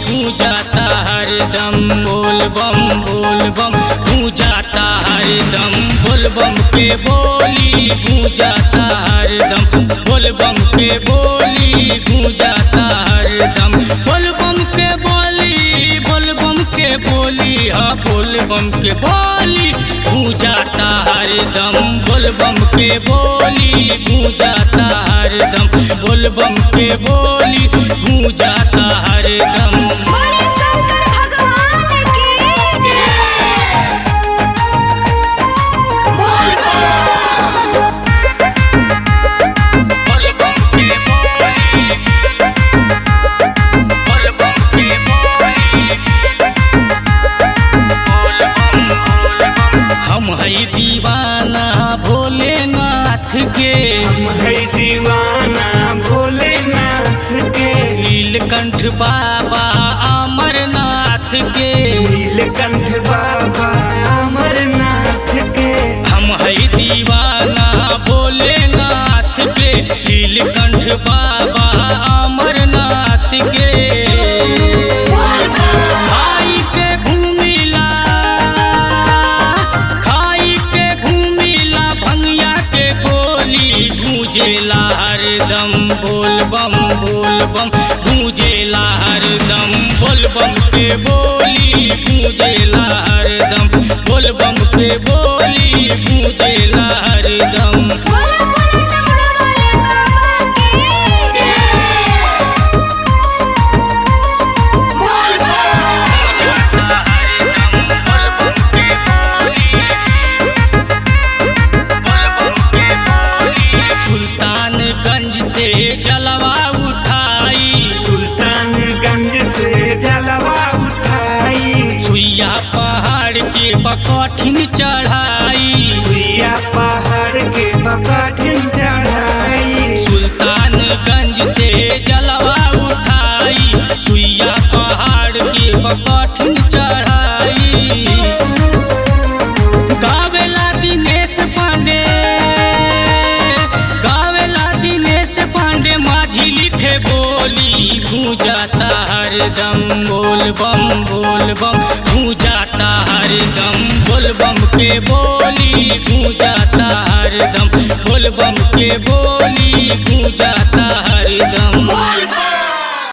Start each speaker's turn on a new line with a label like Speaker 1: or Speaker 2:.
Speaker 1: गूंजाता हरदम बोल बम गूंजाता हरदम बोल बम के बोली गूंजाता हरदम बोल बम के बोली गूंजाता हरदम बोल बम के बोली हाँ बोल बम के बोली गूंजाता हरदम बोल बम के बोली गूंजाता हरदम बोल बम के बोली गूंजाता हरदम। हम है दीवाना भोलेनाथ के,
Speaker 2: हम है दीवाना भोलेनाथ के,
Speaker 1: नीलकंठ बाबा अमरनाथ के,
Speaker 2: नीलकंठ बाबा अमरनाथ के।
Speaker 1: हम है दीवाना भोलेनाथ के, नीलकंठ बाबा अमरनाथ के। गूंजेला हरदम बोल बम गूंजेला हरदम बोल बम के बोली गूंजेला हरदम बोल बम के बोली गूंजेला हरदम। सुल्तानगंज से जलवा उठाई,
Speaker 2: सुल्तानगंज से जलवा उठाई,
Speaker 1: सुइया पहाड़ के कठिन चढ़ाई,
Speaker 2: सुइया पहाड़ के कठिन चढ़ाई।
Speaker 1: सुल्तानगंज से जलवा उठाई, सुइया पहाड़ के कठिन चढ़ाई। गावेला दिनेश पांडे, माझी लिखे बोली गूंजाता हरदम बोल बम गूंजाता हरदम बोल बम के बोली गूंजाता हरदम बोल बम के बोली गूंजाता हरदम।